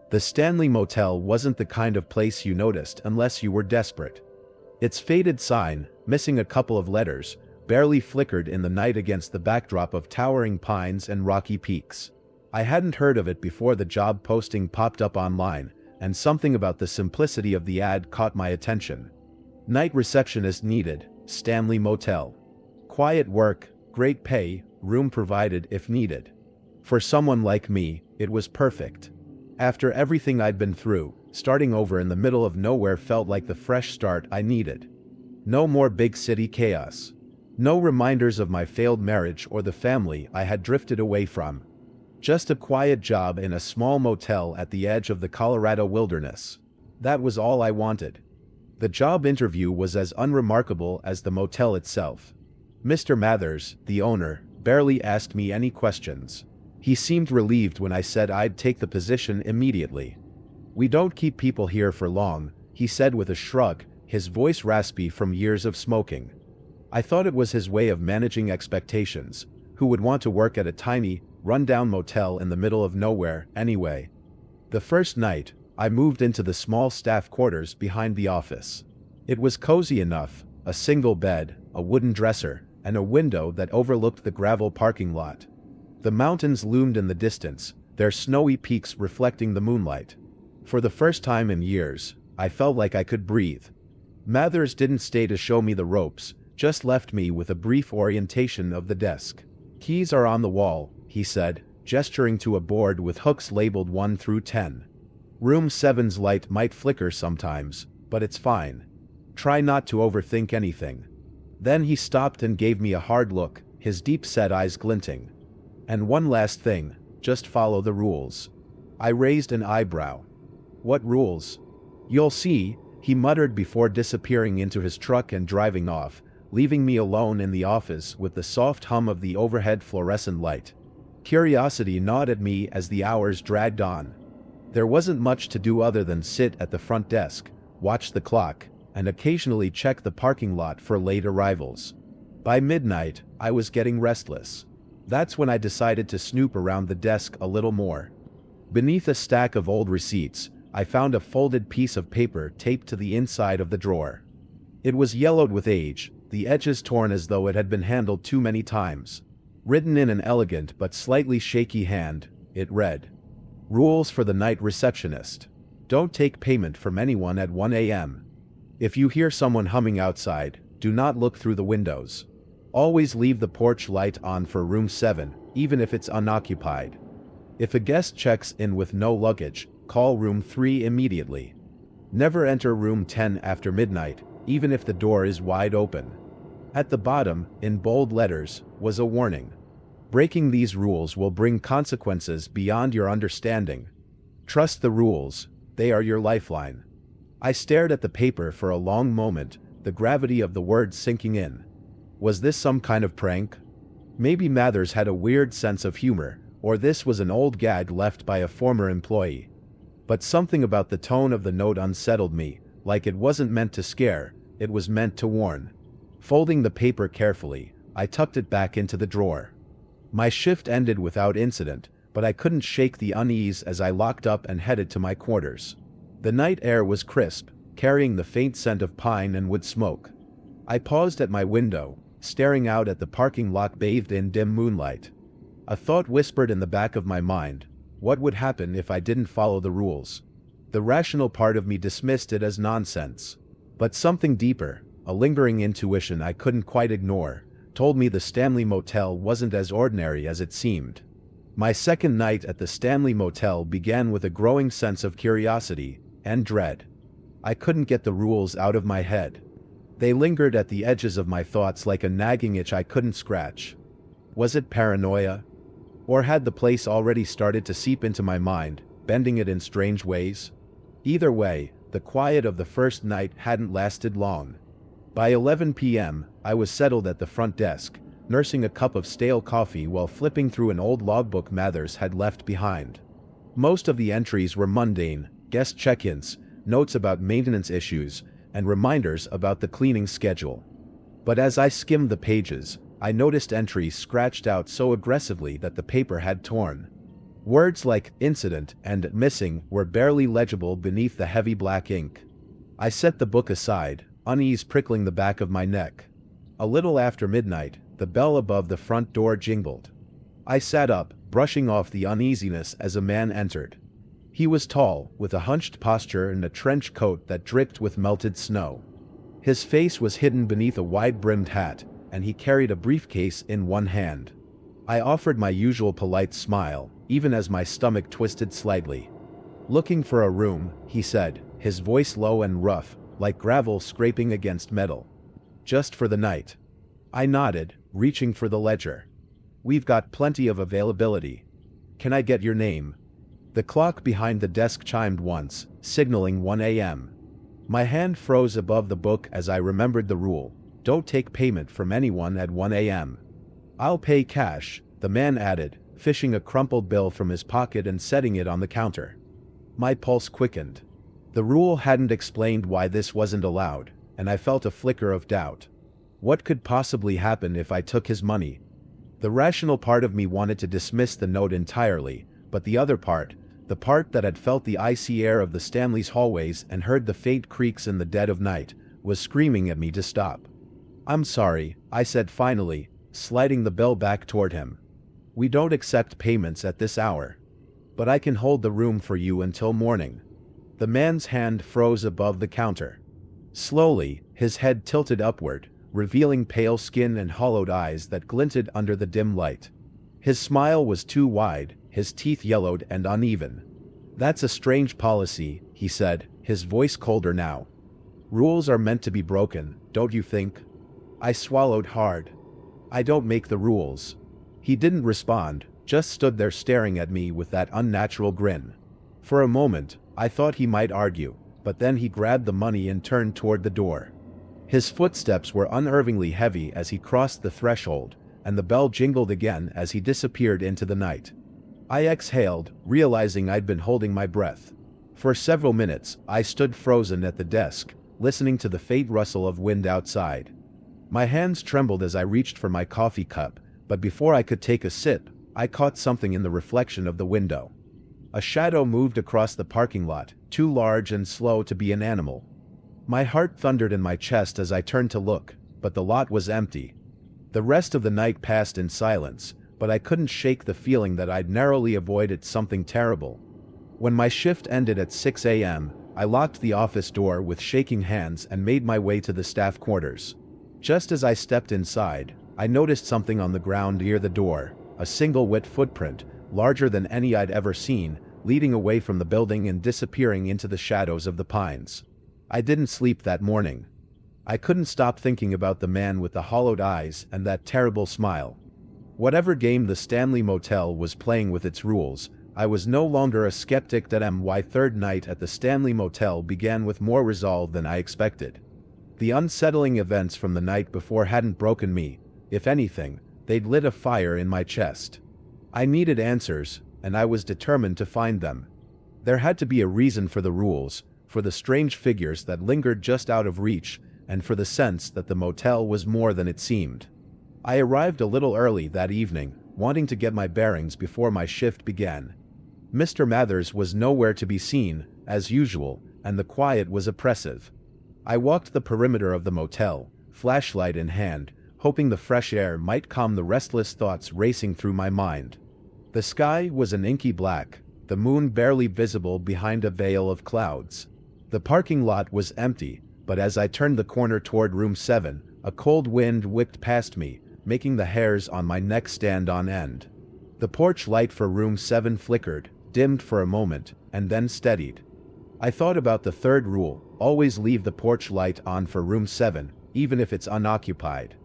The Stanley Motel wasn't the kind of place you noticed unless you were desperate. Its faded sign, missing a couple of letters, barely flickered in the night against the backdrop of towering pines and rocky peaks. I hadn't heard of it before the job posting popped up online, and something about the simplicity of the ad caught my attention. Night receptionist needed, Stanley Motel. Quiet work, great pay, room provided if needed. For someone like me, it was perfect. After everything I'd been through, starting over in the middle of nowhere felt like the fresh start I needed. No more big city chaos. No reminders of my failed marriage or the family I had drifted away from. Just a quiet job in a small motel at the edge of the Colorado wilderness. That was all I wanted. The job interview was as unremarkable as the motel itself. Mr. Mathers, the owner, barely asked me any questions. He seemed relieved when I said I'd take the position immediately. "We don't keep people here for long," he said with a shrug, his voice raspy from years of smoking. I thought it was his way of managing expectations. Who would want to work at a tiny, run-down motel in the middle of nowhere, anyway? The first night, I moved into the small staff quarters behind the office. It was cozy enough, a single bed, a wooden dresser, and a window that overlooked the gravel parking lot. The mountains loomed in the distance, their snowy peaks reflecting the moonlight. For the first time in years, I felt like I could breathe. Mathers didn't stay to show me the ropes, just left me with a brief orientation of the desk. "Keys are on the wall," he said, gesturing to a board with hooks labeled 1 through 10. "Room 7's light might flicker sometimes, but it's fine. Try not to overthink anything." Then he stopped and gave me a hard look, his deep-set eyes glinting. "And one last thing, just follow the rules." I raised an eyebrow. "What rules?" "You'll see," he muttered before disappearing into his truck and driving off, leaving me alone in the office with the soft hum of the overhead fluorescent light. Curiosity gnawed at me as the hours dragged on. There wasn't much to do other than sit at the front desk, watch the clock, and occasionally check the parking lot for late arrivals. By midnight, I was getting restless. That's when I decided to snoop around the desk a little more. Beneath a stack of old receipts, I found a folded piece of paper taped to the inside of the drawer. It was yellowed with age, the edges torn as though it had been handled too many times. Written in an elegant but slightly shaky hand, it read, "Rules for the night receptionist. Don't take payment from anyone at 1 a.m. If you hear someone humming outside, do not look through the windows. Always leave the porch light on for room 7, even if it's unoccupied. If a guest checks in with no luggage, call room 3 immediately. Never enter room 10 after midnight, even if the door is wide open." At the bottom, in bold letters, was a warning. "Breaking these rules will bring consequences beyond your understanding. Trust the rules, they are your lifeline." I stared at the paper for a long moment, the gravity of the words sinking in. Was this some kind of prank? Maybe Mathers had a weird sense of humor, or this was an old gag left by a former employee. But something about the tone of the note unsettled me, like it wasn't meant to scare, it was meant to warn. Folding the paper carefully, I tucked it back into the drawer. My shift ended without incident, but I couldn't shake the unease as I locked up and headed to my quarters. The night air was crisp, carrying the faint scent of pine and wood smoke. I paused at my window, staring out at the parking lot bathed in dim moonlight. A thought whispered in the back of my mind, what would happen if I didn't follow the rules? The rational part of me dismissed it as nonsense. But something deeper, a lingering intuition I couldn't quite ignore, told me the Stanley Motel wasn't as ordinary as it seemed. My second night at the Stanley Motel began with a growing sense of curiosity and dread. I couldn't get the rules out of my head. They lingered at the edges of my thoughts like a nagging itch I couldn't scratch. Was it paranoia? Or had the place already started to seep into my mind, bending it in strange ways? Either way, the quiet of the first night hadn't lasted long. By 11 p.m., I was settled at the front desk, nursing a cup of stale coffee while flipping through an old logbook Mathers had left behind. Most of the entries were mundane, guest check-ins, notes about maintenance issues, and reminders about the cleaning schedule. But as I skimmed the pages, I noticed entries scratched out so aggressively that the paper had torn. Words like incident and missing were barely legible beneath the heavy black ink. I set the book aside, unease prickling the back of my neck. A little after midnight, the bell above the front door jingled. I sat up, brushing off the uneasiness as a man entered. He was tall, with a hunched posture and a trench coat that dripped with melted snow. His face was hidden beneath a wide-brimmed hat, and he carried a briefcase in one hand. I offered my usual polite smile, even as my stomach twisted slightly. "Looking for a room," he said, his voice low and rough, like gravel scraping against metal. "Just for the night." I nodded, reaching for the ledger. "We've got plenty of availability. Can I get your name?" The clock behind the desk chimed once, signaling 1 a.m. My hand froze above the book as I remembered the rule: don't take payment from anyone at 1 a.m. "I'll pay cash," the man added, fishing a crumpled bill from his pocket and setting it on the counter. My pulse quickened. The rule hadn't explained why this wasn't allowed, and I felt a flicker of doubt. What could possibly happen if I took his money? The rational part of me wanted to dismiss the note entirely, but the other part, the part that had felt the icy air of the Stanley's hallways and heard the faint creaks in the dead of night, was screaming at me to stop. "I'm sorry," I said finally, sliding the bill back toward him. "We don't accept payments at this hour. But I can hold the room for you until morning." The man's hand froze above the counter. Slowly, his head tilted upward, revealing pale skin and hollowed eyes that glinted under the dim light. His smile was too wide, his teeth yellowed and uneven. "That's a strange policy," he said, his voice colder now. "Rules are meant to be broken, don't you think?" I swallowed hard. "I don't make the rules." He didn't respond, just stood there staring at me with that unnatural grin. For a moment, I thought he might argue, but then he grabbed the money and turned toward the door. His footsteps were unnervingly heavy as he crossed the threshold, and the bell jingled again as he disappeared into the night. I exhaled, realizing I'd been holding my breath. For several minutes, I stood frozen at the desk, listening to the faint rustle of wind outside. My hands trembled as I reached for my coffee cup, but before I could take a sip, I caught something in the reflection of the window. A shadow moved across the parking lot, too large and slow to be an animal. My heart thundered in my chest as I turned to look, but the lot was empty. The rest of the night passed in silence, but I couldn't shake the feeling that I'd narrowly avoided something terrible. When my shift ended at 6 a.m., I locked the office door with shaking hands and made my way to the staff quarters. Just as I stepped inside, I noticed something on the ground near the door, a single wet footprint, larger than any I'd ever seen, leading away from the building and disappearing into the shadows of the pines. I didn't sleep that morning. I couldn't stop thinking about the man with the hollowed eyes and that terrible smile. Whatever game the Stanley Motel was playing with its rules, I was no longer a skeptic. My third night at the Stanley Motel began with more resolve than I expected. The unsettling events from the night before hadn't broken me. If anything, they'd lit a fire in my chest. I needed answers, and I was determined to find them. There had to be a reason for the rules, for the strange figures that lingered just out of reach, and for the sense that the motel was more than it seemed. I arrived a little early that evening, wanting to get my bearings before my shift began. Mr. Mathers was nowhere to be seen, as usual, and the quiet was oppressive. I walked the perimeter of the motel, flashlight in hand, hoping the fresh air might calm the restless thoughts racing through my mind. The sky was an inky black, the moon barely visible behind a veil of clouds. The parking lot was empty, but as I turned the corner toward room 7, a cold wind whipped past me, making the hairs on my neck stand on end. The porch light for room 7 flickered, dimmed for a moment, and then steadied. I thought about the third rule: always leave the porch light on for room 7, even if it's unoccupied.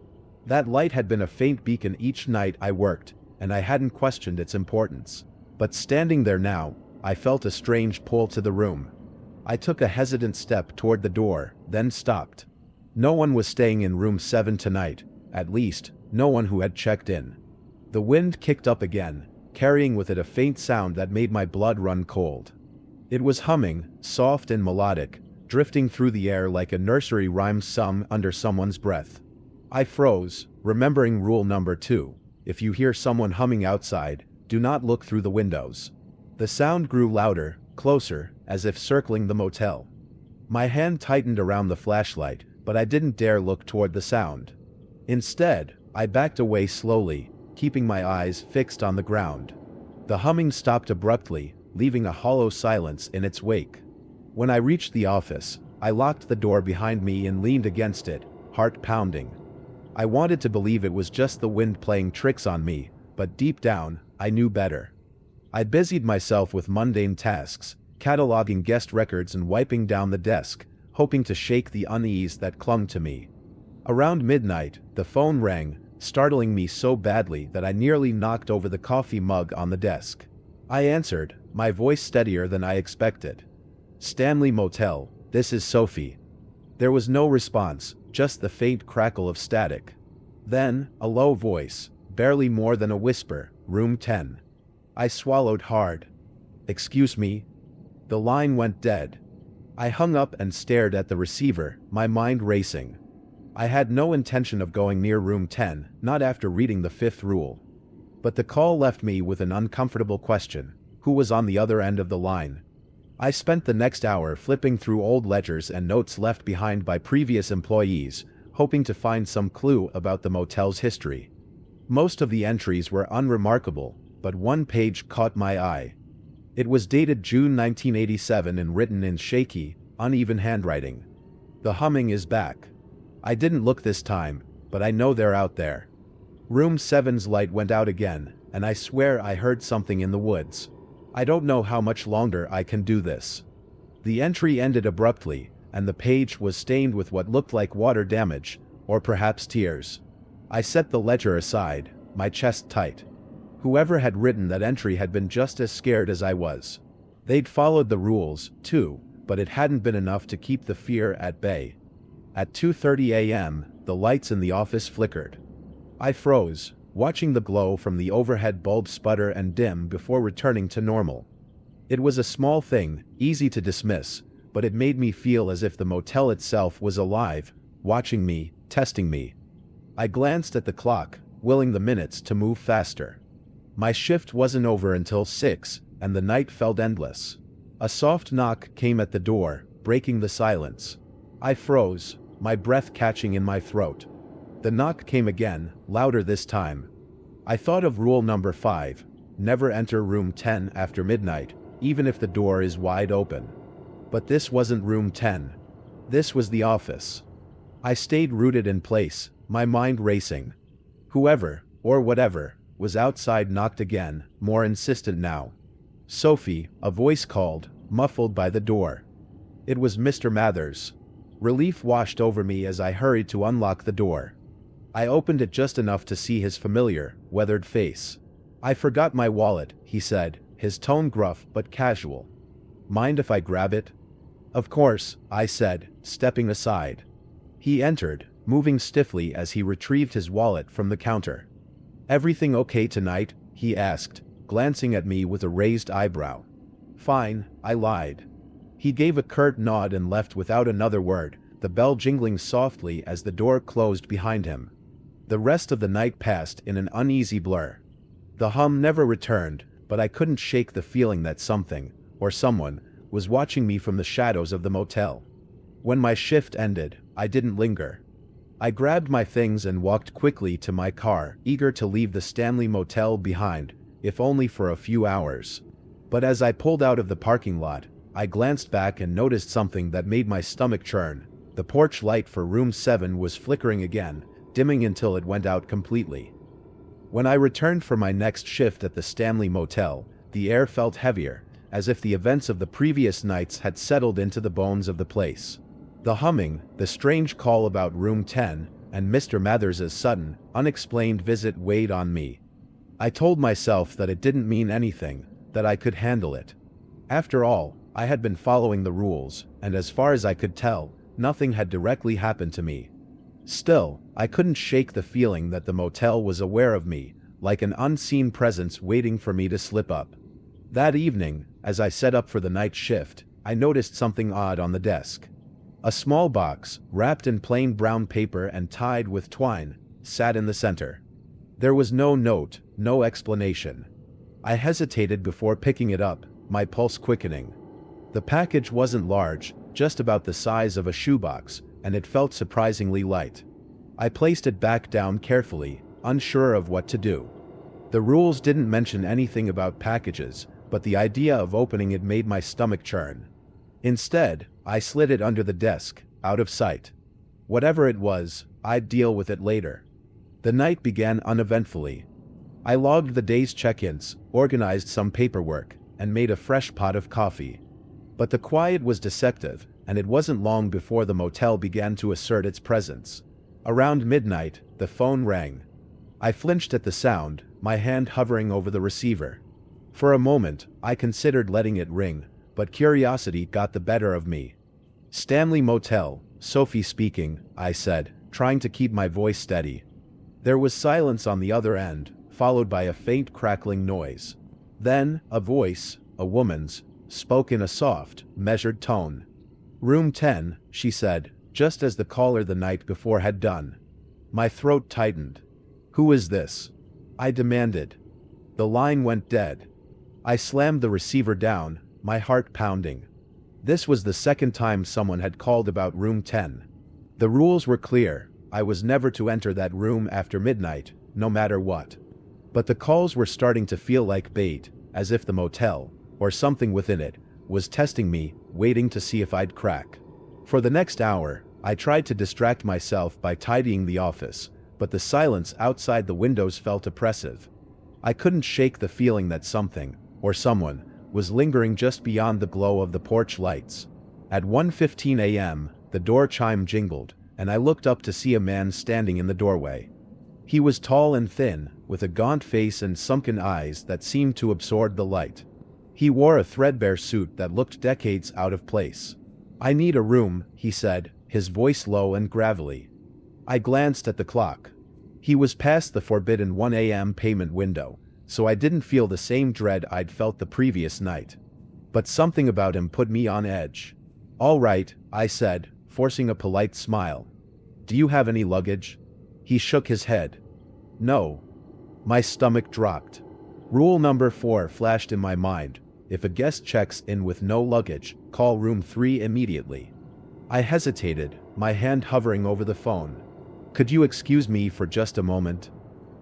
That light had been a faint beacon each night I worked, and I hadn't questioned its importance. But standing there now, I felt a strange pull to the room. I took a hesitant step toward the door, then stopped. No one was staying in room 7 tonight, at least, no one who had checked in. The wind kicked up again, carrying with it a faint sound that made my blood run cold. It was humming, soft and melodic, drifting through the air like a nursery rhyme sung under someone's breath. I froze, remembering rule number 2. If you hear someone humming outside, do not look through the windows. The sound grew louder, closer, as if circling the motel. My hand tightened around the flashlight, but I didn't dare look toward the sound. Instead, I backed away slowly, keeping my eyes fixed on the ground. The humming stopped abruptly, leaving a hollow silence in its wake. When I reached the office, I locked the door behind me and leaned against it, heart pounding. I wanted to believe it was just the wind playing tricks on me, but deep down, I knew better. I busied myself with mundane tasks, cataloging guest records and wiping down the desk, hoping to shake the unease that clung to me. Around midnight, the phone rang, startling me so badly that I nearly knocked over the coffee mug on the desk. I answered, my voice steadier than I expected. "Stanley Motel, this is Sophie." There was no response, just the faint crackle of static. Then, a low voice, barely more than a whisper, "Room 10. I swallowed hard. "Excuse me?" The line went dead. I hung up and stared at the receiver, my mind racing. I had no intention of going near room 10, not after reading the fifth rule. But the call left me with an uncomfortable question: who was on the other end of the line? I spent the next hour flipping through old ledgers and notes left behind by previous employees, hoping to find some clue about the motel's history. Most of the entries were unremarkable, but one page caught my eye. It was dated June 1987 and written in shaky, uneven handwriting. "The humming is back. I didn't look this time, but I know they're out there. Room 7's light went out again, and I swear I heard something in the woods. I don't know how much longer I can do this." The entry ended abruptly, and the page was stained with what looked like water damage, or perhaps tears. I set the ledger aside, my chest tight. Whoever had written that entry had been just as scared as I was. They'd followed the rules, too, but it hadn't been enough to keep the fear at bay. At 2:30 a.m., the lights in the office flickered. I froze, watching the glow from the overhead bulb sputter and dim before returning to normal. It was a small thing, easy to dismiss, but it made me feel as if the motel itself was alive, watching me, testing me. I glanced at the clock, willing the minutes to move faster. My shift wasn't over until 6, and the night felt endless. A soft knock came at the door, breaking the silence. I froze, my breath catching in my throat. The knock came again, louder this time. I thought of rule number 5, never enter room 10 after midnight, even if the door is wide open. But this wasn't room 10. This was the office. I stayed rooted in place, my mind racing. Whoever, or whatever, was outside knocked again, more insistent now. "Sophie," a voice called, muffled by the door. It was Mr. Mathers. Relief washed over me as I hurried to unlock the door. I opened it just enough to see his familiar, weathered face. "I forgot my wallet," he said, his tone gruff but casual. "Mind if I grab it?" "Of course," I said, stepping aside. He entered, moving stiffly as he retrieved his wallet from the counter. "Everything okay tonight?" he asked, glancing at me with a raised eyebrow. "Fine," I lied. He gave a curt nod and left without another word, the bell jingling softly as the door closed behind him. The rest of the night passed in an uneasy blur. The hum never returned, but I couldn't shake the feeling that something, or someone, was watching me from the shadows of the motel. When my shift ended, I didn't linger. I grabbed my things and walked quickly to my car, eager to leave the Stanley Motel behind, if only for a few hours. But as I pulled out of the parking lot, I glanced back and noticed something that made my stomach churn. The porch light for room 7 was flickering again, dimming until it went out completely. When I returned for my next shift at the Stanley Motel, the air felt heavier, as if the events of the previous nights had settled into the bones of the place. The humming, the strange call about room 10, and Mr. Mathers's sudden, unexplained visit weighed on me. I told myself that it didn't mean anything, that I could handle it. After all, I had been following the rules, and as far as I could tell, nothing had directly happened to me. Still, I couldn't shake the feeling that the motel was aware of me, like an unseen presence waiting for me to slip up. That evening, as I set up for the night shift, I noticed something odd on the desk. A small box, wrapped in plain brown paper and tied with twine, sat in the center. There was no note, no explanation. I hesitated before picking it up, my pulse quickening. The package wasn't large, just about the size of a shoebox, and it felt surprisingly light. I placed it back down carefully, unsure of what to do. The rules didn't mention anything about packages, but the idea of opening it made my stomach churn. Instead, I slid it under the desk, out of sight. Whatever it was, I'd deal with it later. The night began uneventfully. I logged the day's check-ins, organized some paperwork, and made a fresh pot of coffee. But the quiet was deceptive, and it wasn't long before the motel began to assert its presence. Around midnight, the phone rang. I flinched at the sound, my hand hovering over the receiver. For a moment, I considered letting it ring, but curiosity got the better of me. "Stanley Motel, Sophie speaking," I said, trying to keep my voice steady. There was silence on the other end, followed by a faint crackling noise. Then, a voice, a woman's, spoke in a soft, measured tone. "Room 10, she said, just as the caller the night before had done. My throat tightened. "Who is this?" I demanded. The line went dead. I slammed the receiver down, my heart pounding. This was the second time someone had called about room 10. The rules were clear. I was never to enter that room after midnight, no matter what. But the calls were starting to feel like bait, as if the motel, or something within it, was testing me, waiting to see if I'd crack. For the next hour, I tried to distract myself by tidying the office, but the silence outside the windows felt oppressive. I couldn't shake the feeling that something, or someone, was lingering just beyond the glow of the porch lights. At 1:15 a.m., the door chime jingled, and I looked up to see a man standing in the doorway. He was tall and thin, with a gaunt face and sunken eyes that seemed to absorb the light. He wore a threadbare suit that looked decades out of place. "I need a room," he said, his voice low and gravelly. I glanced at the clock. He was past the forbidden 1 a.m. payment window, so I didn't feel the same dread I'd felt the previous night. But something about him put me on edge. "All right," I said, forcing a polite smile. "Do you have any luggage?" He shook his head. "No." My stomach dropped. Rule number 4 flashed in my mind. If a guest checks in with no luggage, call room 3 immediately. I hesitated, my hand hovering over the phone. "Could you excuse me for just a moment?"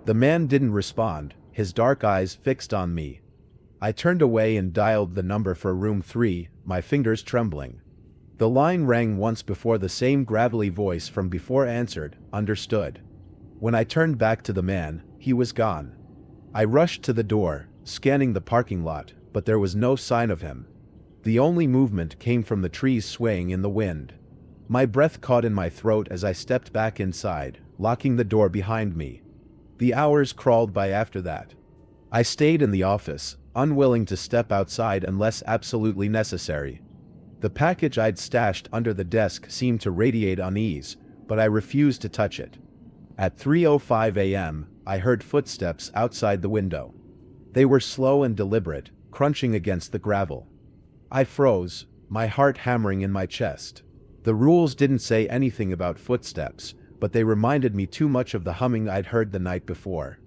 The man didn't respond, his dark eyes fixed on me. I turned away and dialed the number for room 3, my fingers trembling. The line rang once before the same gravelly voice from before answered, "Understood." When I turned back to the man, he was gone. I rushed to the door, scanning the parking lot, but there was no sign of him. The only movement came from the trees swaying in the wind. My breath caught in my throat as I stepped back inside, locking the door behind me. The hours crawled by after that. I stayed in the office, unwilling to step outside unless absolutely necessary. The package I'd stashed under the desk seemed to radiate unease, but I refused to touch it. At 3:05 a.m., I heard footsteps outside the window. They were slow and deliberate, crunching against the gravel. I froze, my heart hammering in my chest. The rules didn't say anything about footsteps, but they reminded me too much of the humming I'd heard the night before.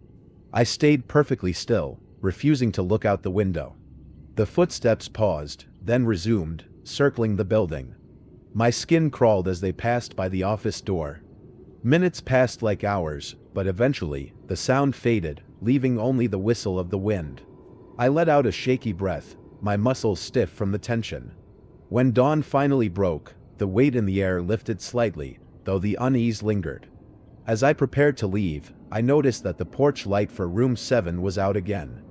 I stayed perfectly still, refusing to look out the window. The footsteps paused, then resumed, circling the building. My skin crawled as they passed by the office door. Minutes passed like hours, but eventually, the sound faded, leaving only the whistle of the wind. I let out a shaky breath, my muscles stiff from the tension. When dawn finally broke, the weight in the air lifted slightly, though the unease lingered. As I prepared to leave, I noticed that the porch light for room 7 was out again.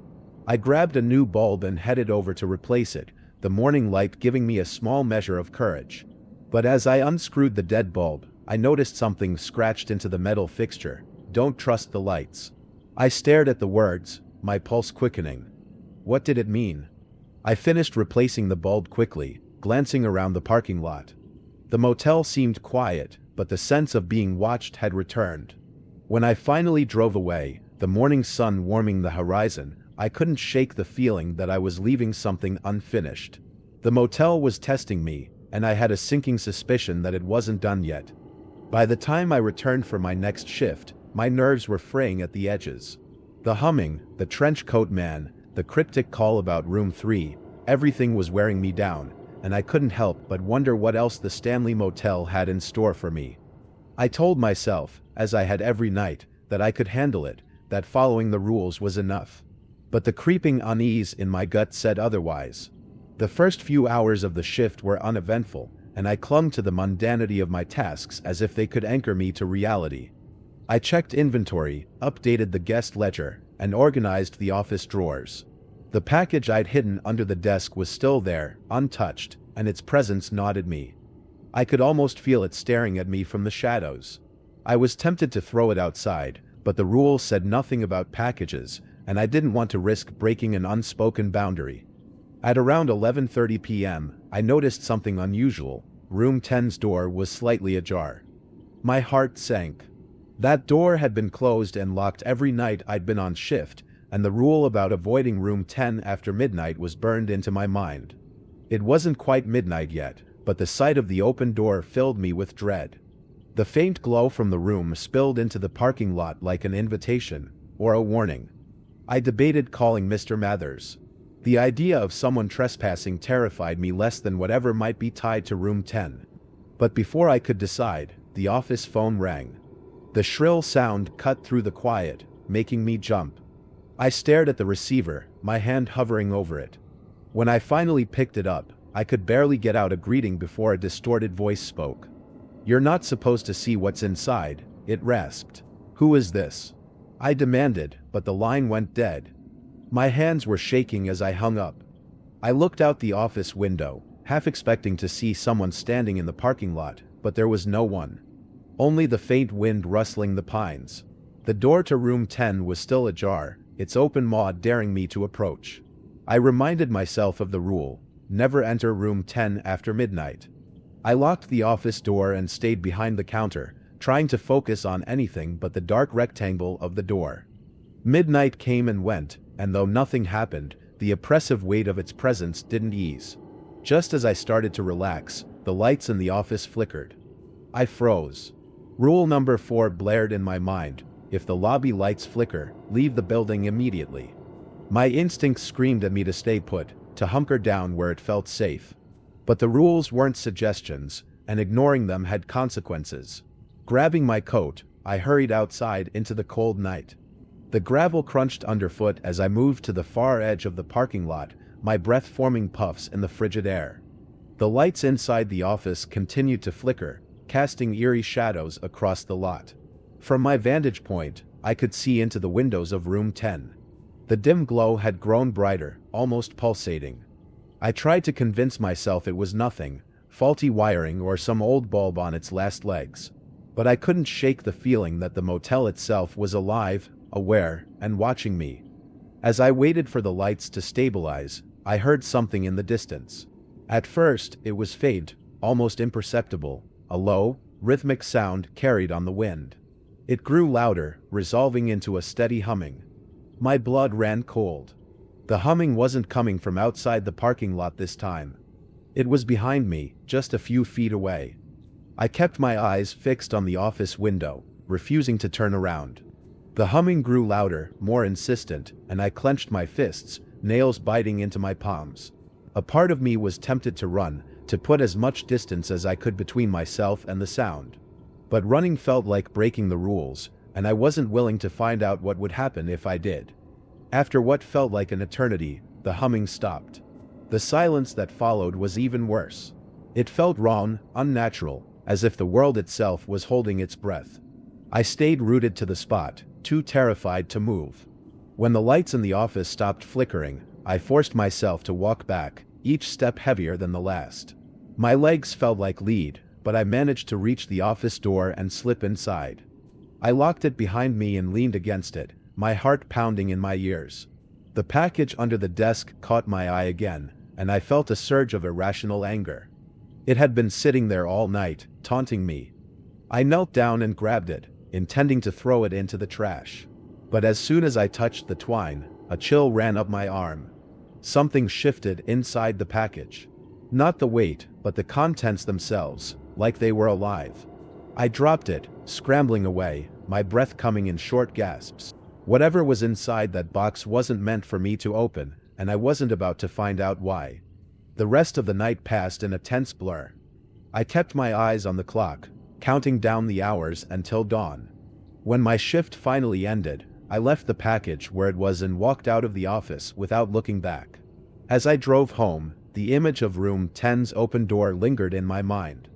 I grabbed a new bulb and headed over to replace it, the morning light giving me a small measure of courage. But as I unscrewed the dead bulb, I noticed something scratched into the metal fixture. "Don't trust the lights." I stared at the words, my pulse quickening. What did it mean? I finished replacing the bulb quickly, glancing around the parking lot. The motel seemed quiet, but the sense of being watched had returned. When I finally drove away, the morning sun warming the horizon, I couldn't shake the feeling that I was leaving something unfinished. The motel was testing me, and I had a sinking suspicion that it wasn't done yet. By the time I returned for my next shift, my nerves were fraying at the edges. The humming, the trench coat man, the cryptic call about room 3, everything was wearing me down, and I couldn't help but wonder what else the Stanley Motel had in store for me. I told myself, as I had every night, that I could handle it, that following the rules was enough. But the creeping unease in my gut said otherwise. The first few hours of the shift were uneventful, and I clung to the mundanity of my tasks as if they could anchor me to reality. I checked inventory, updated the guest ledger, and organized the office drawers. The package I'd hidden under the desk was still there, untouched, and its presence gnawed me. I could almost feel it staring at me from the shadows. I was tempted to throw it outside, but the rules said nothing about packages, and I didn't want to risk breaking an unspoken boundary. At around 11:30 p.m., I noticed something unusual. Room 10's door was slightly ajar. My heart sank. That door had been closed and locked every night I'd been on shift, and the rule about avoiding room 10 after midnight was burned into my mind. It wasn't quite midnight yet, but the sight of the open door filled me with dread. The faint glow from the room spilled into the parking lot like an invitation, or a warning. I debated calling Mr. Mathers. The idea of someone trespassing terrified me less than whatever might be tied to room 10. But before I could decide, the office phone rang. The shrill sound cut through the quiet, making me jump. I stared at the receiver, my hand hovering over it. When I finally picked it up, I could barely get out a greeting before a distorted voice spoke. "You're not supposed to see what's inside," it rasped. "Who is this?" I demanded, but the line went dead. My hands were shaking as I hung up. I looked out the office window, half expecting to see someone standing in the parking lot, but there was no one. Only the faint wind rustling the pines. The door to room 10 was still ajar, its open maw daring me to approach. I reminded myself of the rule: never enter room 10 after midnight. I locked the office door and stayed behind the counter, trying to focus on anything but the dark rectangle of the door. Midnight came and went, and though nothing happened, the oppressive weight of its presence didn't ease. Just as I started to relax, the lights in the office flickered. I froze. Rule number 4 blared in my mind: if the lobby lights flicker, leave the building immediately. My instincts screamed at me to stay put, to hunker down where it felt safe. But the rules weren't suggestions, and ignoring them had consequences. Grabbing my coat, I hurried outside into the cold night. The gravel crunched underfoot as I moved to the far edge of the parking lot, my breath forming puffs in the frigid air. The lights inside the office continued to flicker, casting eerie shadows across the lot. From my vantage point, I could see into the windows of room 10. The dim glow had grown brighter, almost pulsating. I tried to convince myself it was nothing, faulty wiring or some old bulb on its last legs. But I couldn't shake the feeling that the motel itself was alive, aware, and watching me. As I waited for the lights to stabilize, I heard something in the distance. At first, it was faint, almost imperceptible, a low, rhythmic sound carried on the wind. It grew louder, resolving into a steady humming. My blood ran cold. The humming wasn't coming from outside the parking lot this time. It was behind me, just a few feet away. I kept my eyes fixed on the office window, refusing to turn around. The humming grew louder, more insistent, and I clenched my fists, nails biting into my palms. A part of me was tempted to run, to put as much distance as I could between myself and the sound. But running felt like breaking the rules, and I wasn't willing to find out what would happen if I did. After what felt like an eternity, the humming stopped. The silence that followed was even worse. It felt wrong, unnatural, as if the world itself was holding its breath. I stayed rooted to the spot, too terrified to move. When the lights in the office stopped flickering, I forced myself to walk back, each step heavier than the last. My legs felt like lead, but I managed to reach the office door and slip inside. I locked it behind me and leaned against it, my heart pounding in my ears. The package under the desk caught my eye again, and I felt a surge of irrational anger. It had been sitting there all night, taunting me. I knelt down and grabbed it, intending to throw it into the trash. But as soon as I touched the twine, a chill ran up my arm. Something shifted inside the package. Not the weight, but the contents themselves, like they were alive. I dropped it, scrambling away, my breath coming in short gasps. Whatever was inside that box wasn't meant for me to open, and I wasn't about to find out why. The rest of the night passed in a tense blur. I kept my eyes on the clock, counting down the hours until dawn. When my shift finally ended, I left the package where it was and walked out of the office without looking back. As I drove home, the image of room 10's open door lingered in my mind.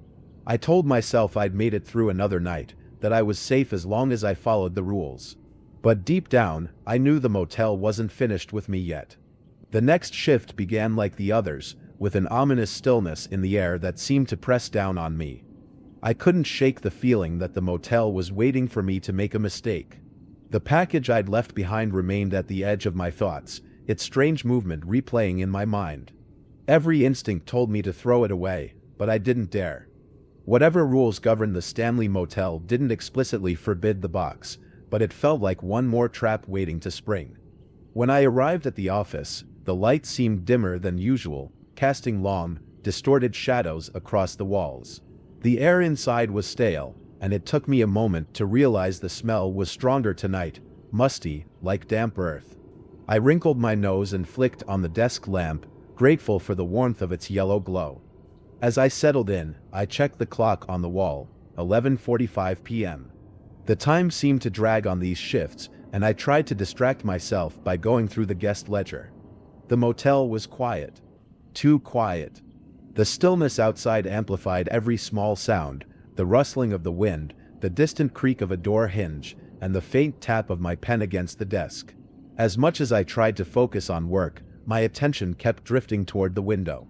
I told myself I'd made it through another night, that I was safe as long as I followed the rules. But deep down, I knew the motel wasn't finished with me yet. The next shift began like the others, with an ominous stillness in the air that seemed to press down on me. I couldn't shake the feeling that the motel was waiting for me to make a mistake. The package I'd left behind remained at the edge of my thoughts, its strange movement replaying in my mind. Every instinct told me to throw it away, but I didn't dare. Whatever rules governed the Stanley Motel didn't explicitly forbid the box, but it felt like one more trap waiting to spring. When I arrived at the office, the light seemed dimmer than usual, casting long, distorted shadows across the walls. The air inside was stale, and it took me a moment to realize the smell was stronger tonight, musty, like damp earth. I wrinkled my nose and flicked on the desk lamp, grateful for the warmth of its yellow glow. As I settled in, I checked the clock on the wall, 11:45 p.m. The time seemed to drag on these shifts, and I tried to distract myself by going through the guest ledger. The motel was quiet. Too quiet. The stillness outside amplified every small sound, the rustling of the wind, the distant creak of a door hinge, and the faint tap of my pen against the desk. As much as I tried to focus on work, my attention kept drifting toward the window.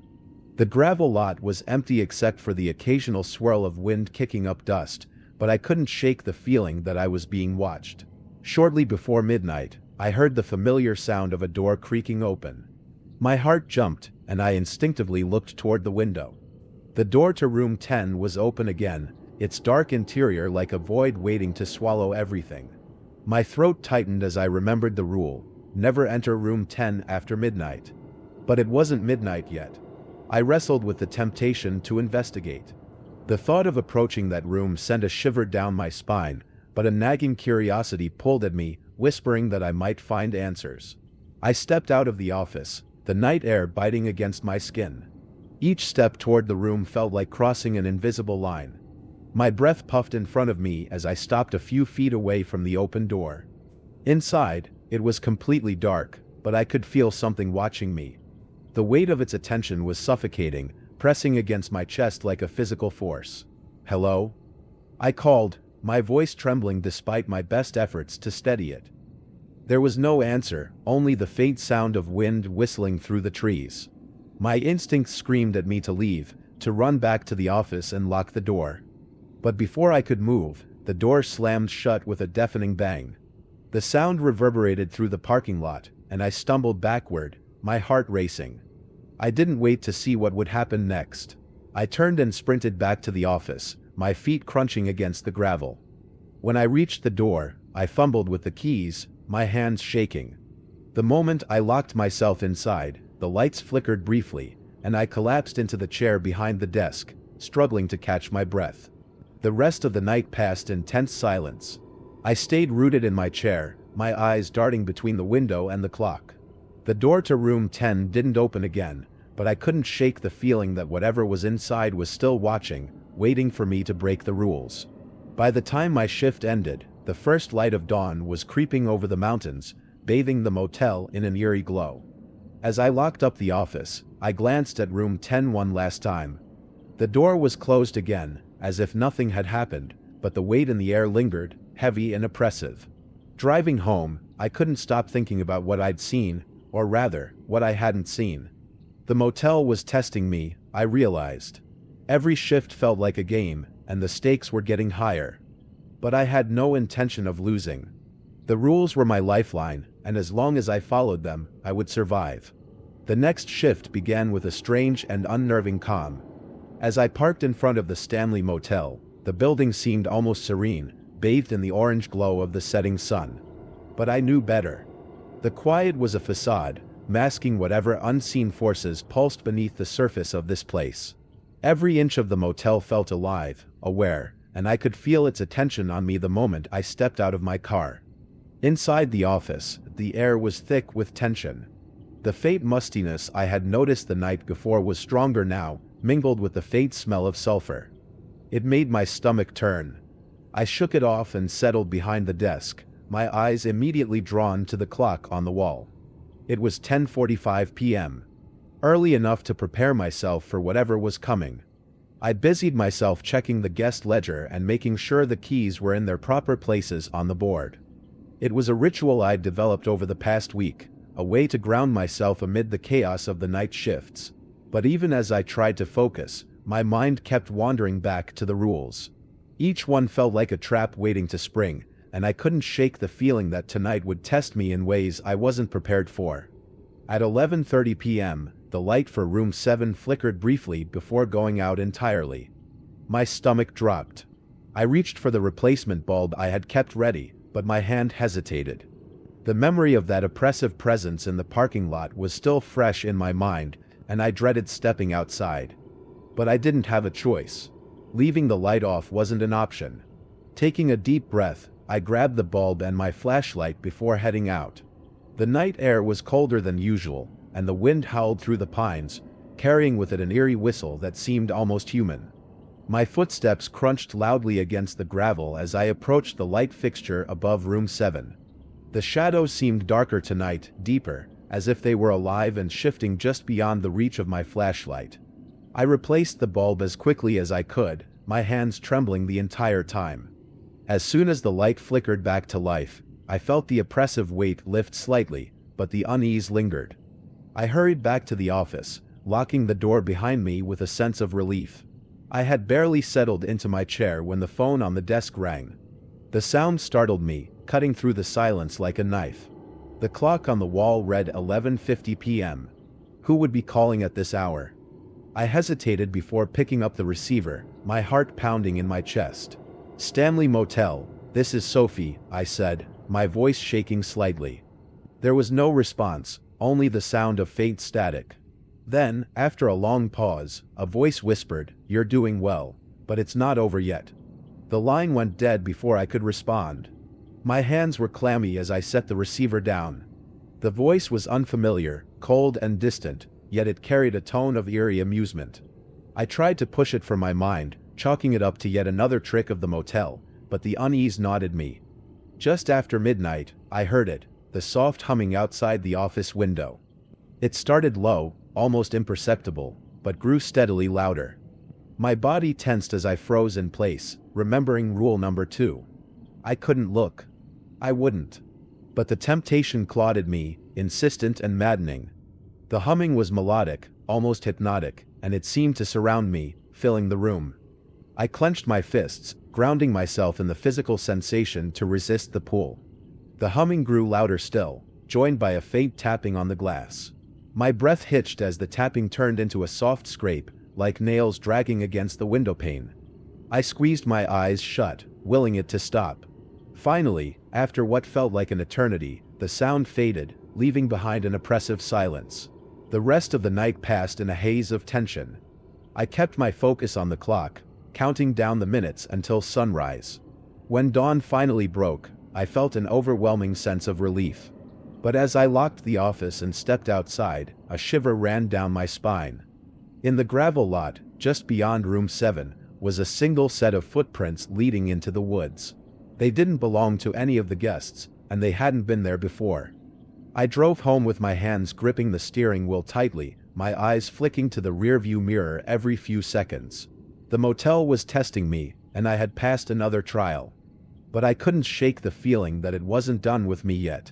The gravel lot was empty except for the occasional swirl of wind kicking up dust, but I couldn't shake the feeling that I was being watched. Shortly before midnight, I heard the familiar sound of a door creaking open. My heart jumped, and I instinctively looked toward the window. The door to room 10 was open again, its dark interior like a void waiting to swallow everything. My throat tightened as I remembered the rule: never enter room 10 after midnight. But it wasn't midnight yet. I wrestled with the temptation to investigate. The thought of approaching that room sent a shiver down my spine, but a nagging curiosity pulled at me, whispering that I might find answers. I stepped out of the office, the night air biting against my skin. Each step toward the room felt like crossing an invisible line. My breath puffed in front of me as I stopped a few feet away from the open door. Inside, it was completely dark, but I could feel something watching me. The weight of its attention was suffocating, pressing against my chest like a physical force. "Hello?" I called, my voice trembling despite my best efforts to steady it. There was no answer, only the faint sound of wind whistling through the trees. My instincts screamed at me to leave, to run back to the office and lock the door. But before I could move, the door slammed shut with a deafening bang. The sound reverberated through the parking lot, and I stumbled backward, my heart racing. I didn't wait to see what would happen next. I turned and sprinted back to the office, my feet crunching against the gravel. When I reached the door, I fumbled with the keys, my hands shaking. The moment I locked myself inside, the lights flickered briefly, and I collapsed into the chair behind the desk, struggling to catch my breath. The rest of the night passed in tense silence. I stayed rooted in my chair, my eyes darting between the window and the clock. The door to room 10 didn't open again, but I couldn't shake the feeling that whatever was inside was still watching, waiting for me to break the rules. By the time my shift ended, the first light of dawn was creeping over the mountains, bathing the motel in an eerie glow. As I locked up the office, I glanced at room 10 one last time. The door was closed again, as if nothing had happened, but the weight in the air lingered, heavy and oppressive. Driving home, I couldn't stop thinking about what I'd seen, or rather, what I hadn't seen. The motel was testing me, I realized. Every shift felt like a game, and the stakes were getting higher. But I had no intention of losing. The rules were my lifeline, and as long as I followed them, I would survive. The next shift began with a strange and unnerving calm. As I parked in front of the Stanley Motel, the building seemed almost serene, bathed in the orange glow of the setting sun. But I knew better. The quiet was a facade, masking whatever unseen forces pulsed beneath the surface of this place. Every inch of the motel felt alive, aware, and I could feel its attention on me the moment I stepped out of my car. Inside the office, the air was thick with tension. The faint mustiness I had noticed the night before was stronger now, mingled with the faint smell of sulfur. It made my stomach turn. I shook it off and settled behind the desk, my eyes immediately drawn to the clock on the wall. It was 10:45 p.m. Early enough to prepare myself for whatever was coming. I busied myself checking the guest ledger and making sure the keys were in their proper places on the board. It was a ritual I'd developed over the past week, a way to ground myself amid the chaos of the night shifts. But even as I tried to focus, my mind kept wandering back to the rules. Each one felt like a trap waiting to spring, and I couldn't shake the feeling that tonight would test me in ways I wasn't prepared for. At 11:30 p.m., the light for room 7 flickered briefly before going out entirely. My stomach dropped. I reached for the replacement bulb I had kept ready, but my hand hesitated. The memory of that oppressive presence in the parking lot was still fresh in my mind, and I dreaded stepping outside. But I didn't have a choice. Leaving the light off wasn't an option. Taking a deep breath, I grabbed the bulb and my flashlight before heading out. The night air was colder than usual, and the wind howled through the pines, carrying with it an eerie whistle that seemed almost human. My footsteps crunched loudly against the gravel as I approached the light fixture above room 7. The shadows seemed darker tonight, deeper, as if they were alive and shifting just beyond the reach of my flashlight. I replaced the bulb as quickly as I could, my hands trembling the entire time. As soon as the light flickered back to life, I felt the oppressive weight lift slightly, but the unease lingered. I hurried back to the office, locking the door behind me with a sense of relief. I had barely settled into my chair when the phone on the desk rang. The sound startled me, cutting through the silence like a knife. The clock on the wall read 11:50 p.m. Who would be calling at this hour? I hesitated before picking up the receiver, my heart pounding in my chest. "Stanley Motel, this is Sophie," I said, my voice shaking slightly. There was no response, only the sound of faint static. Then, after a long pause, a voice whispered, "You're doing well, but it's not over yet." The line went dead before I could respond. My hands were clammy as I set the receiver down. The voice was unfamiliar, cold and distant, yet it carried a tone of eerie amusement. I tried to push it from my mind, chalking it up to yet another trick of the motel, but the unease gnawed me. Just after midnight, I heard it, the soft humming outside the office window. It started low, almost imperceptible, but grew steadily louder. My body tensed as I froze in place, remembering rule number 2. I couldn't look. I wouldn't. But the temptation clawed at me, insistent and maddening. The humming was melodic, almost hypnotic, and it seemed to surround me, filling the room. I clenched my fists, grounding myself in the physical sensation to resist the pull. The humming grew louder still, joined by a faint tapping on the glass. My breath hitched as the tapping turned into a soft scrape, like nails dragging against the windowpane. I squeezed my eyes shut, willing it to stop. Finally, after what felt like an eternity, the sound faded, leaving behind an oppressive silence. The rest of the night passed in a haze of tension. I kept my focus on the clock, counting down the minutes until sunrise. When dawn finally broke, I felt an overwhelming sense of relief. But as I locked the office and stepped outside, a shiver ran down my spine. In the gravel lot, just beyond room 7, was a single set of footprints leading into the woods. They didn't belong to any of the guests, and they hadn't been there before. I drove home with my hands gripping the steering wheel tightly, my eyes flicking to the rearview mirror every few seconds. The motel was testing me, and I had passed another trial. But I couldn't shake the feeling that it wasn't done with me yet.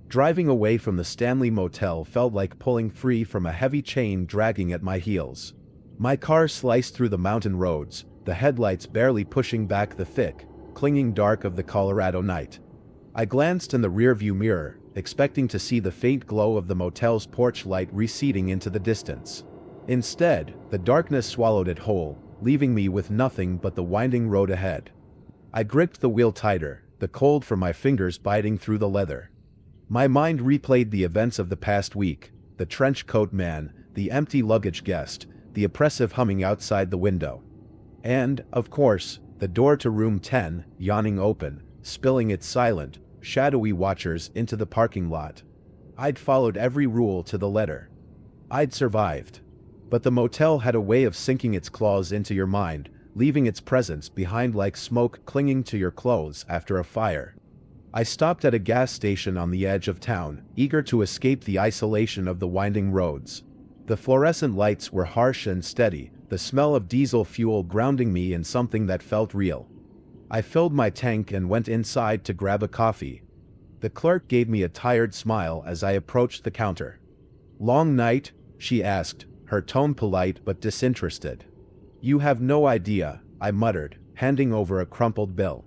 Driving away from the Stanley Motel felt like pulling free from a heavy chain dragging at my heels. My car sliced through the mountain roads, the headlights barely pushing back the thick, clinging dark of the Colorado night. I glanced in the rearview mirror, expecting to see the faint glow of the motel's porch light receding into the distance. Instead, the darkness swallowed it whole, leaving me with nothing but the winding road ahead. I gripped the wheel tighter, the cold from my fingers biting through the leather. My mind replayed the events of the past week, the trench coat man, the empty luggage guest, the oppressive humming outside the window. And, of course, the door to room 10, yawning open, spilling its silent, shadowy watchers into the parking lot. I'd followed every rule to the letter. I'd survived. But the motel had a way of sinking its claws into your mind, leaving its presence behind like smoke clinging to your clothes after a fire. I stopped at a gas station on the edge of town, eager to escape the isolation of the winding roads. The fluorescent lights were harsh and steady, the smell of diesel fuel grounding me in something that felt real. I filled my tank and went inside to grab a coffee. The clerk gave me a tired smile as I approached the counter. "Long night?" she asked, her tone polite but disinterested. "You have no idea," I muttered, handing over a crumpled bill.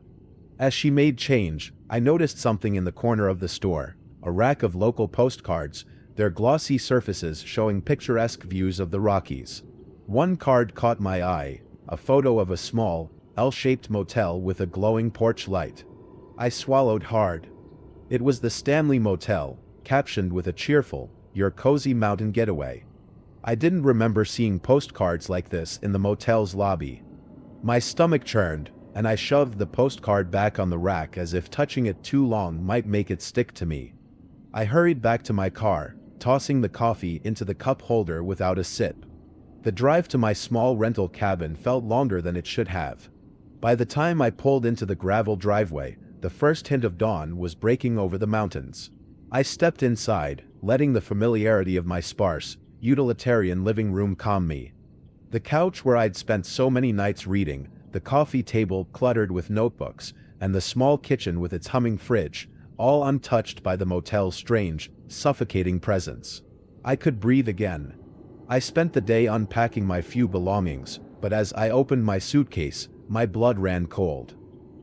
As she made change, I noticed something in the corner of the store, a rack of local postcards, their glossy surfaces showing picturesque views of the Rockies. One card caught my eye, a photo of a small, L-shaped motel with a glowing porch light. I swallowed hard. It was the Stanley Motel, captioned with a cheerful, "Your cozy mountain getaway." I didn't remember seeing postcards like this in the motel's lobby. My stomach churned, and I shoved the postcard back on the rack as if touching it too long might make it stick to me. I hurried back to my car, tossing the coffee into the cup holder without a sip. The drive to my small rental cabin felt longer than it should have. By the time I pulled into the gravel driveway, the first hint of dawn was breaking over the mountains. I stepped inside, letting the familiarity of my sparse, utilitarian living room calm me. The couch where I'd spent so many nights reading, the coffee table cluttered with notebooks, and the small kitchen with its humming fridge, all untouched by the motel's strange, suffocating presence. I could breathe again. I spent the day unpacking my few belongings, but as I opened my suitcase, my blood ran cold.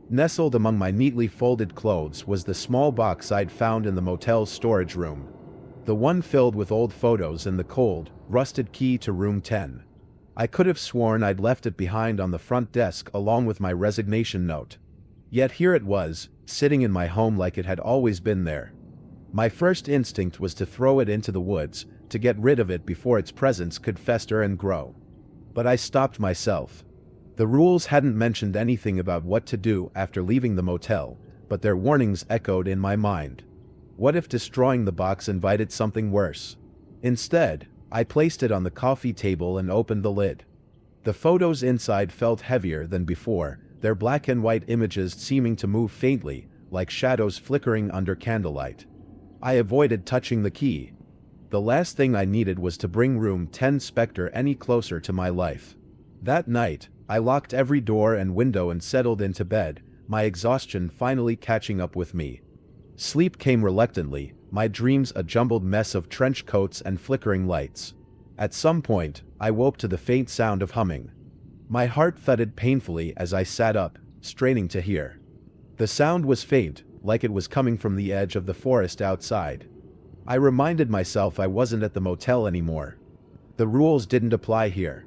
Nestled among my neatly folded clothes was the small box I'd found in the motel's storage room. The one filled with old photos and the cold, rusted key to room 10. I could have sworn I'd left it behind on the front desk along with my resignation note. Yet here it was, sitting in my home like it had always been there. My first instinct was to throw it into the woods, to get rid of it before its presence could fester and grow. But I stopped myself. The rules hadn't mentioned anything about what to do after leaving the motel, but their warnings echoed in my mind. What if destroying the box invited something worse? Instead, I placed it on the coffee table and opened the lid. The photos inside felt heavier than before, their black and white images seeming to move faintly, like shadows flickering under candlelight. I avoided touching the key. The last thing I needed was to bring room 10 Spectre any closer to my life. That night, I locked every door and window and settled into bed, my exhaustion finally catching up with me. Sleep came reluctantly, my dreams a jumbled mess of trench coats and flickering lights. At some point, I woke to the faint sound of humming. My heart thudded painfully as I sat up, straining to hear. The sound was faint, like it was coming from the edge of the forest outside. I reminded myself I wasn't at the motel anymore. The rules didn't apply here.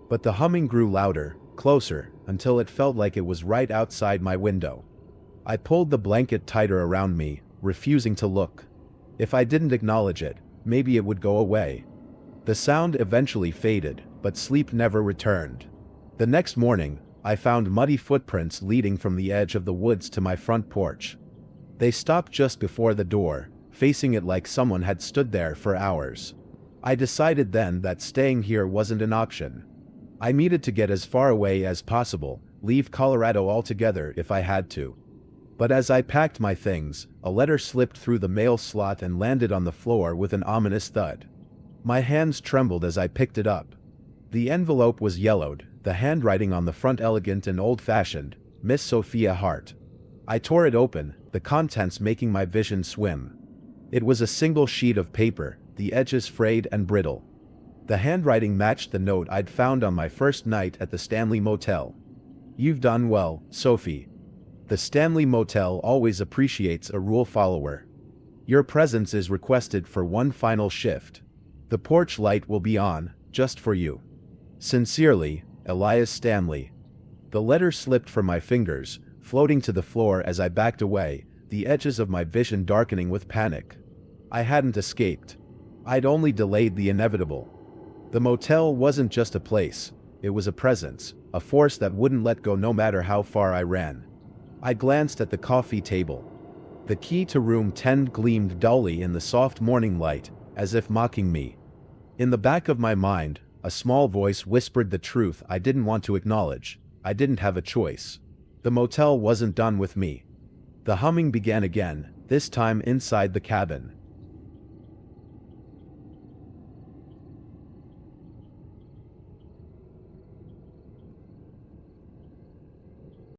But the humming grew louder, closer, until it felt like it was right outside my window. I pulled the blanket tighter around me, refusing to look. If I didn't acknowledge it, maybe it would go away. The sound eventually faded, but sleep never returned. The next morning, I found muddy footprints leading from the edge of the woods to my front porch. They stopped just before the door, facing it like someone had stood there for hours. I decided then that staying here wasn't an option. I needed to get as far away as possible, leave Colorado altogether if I had to. But as I packed my things, a letter slipped through the mail slot and landed on the floor with an ominous thud. My hands trembled as I picked it up. The envelope was yellowed, the handwriting on the front elegant and old-fashioned, Miss Sophia Hart. I tore it open, the contents making my vision swim. It was a single sheet of paper, the edges frayed and brittle. The handwriting matched the note I'd found on my first night at the Stanley Motel. "You've done well, Sophie. The Stanley Motel always appreciates a rule follower. Your presence is requested for one final shift. The porch light will be on, just for you. Sincerely, Elias Stanley." The letter slipped from my fingers, floating to the floor as I backed away, the edges of my vision darkening with panic. I hadn't escaped. I'd only delayed the inevitable. The motel wasn't just a place, it was a presence, a force that wouldn't let go no matter how far I ran. I glanced at the coffee table. The key to room 10 gleamed dully in the soft morning light, as if mocking me. In the back of my mind, a small voice whispered the truth I didn't want to acknowledge. I didn't have a choice. The motel wasn't done with me. The humming began again, this time inside the cabin.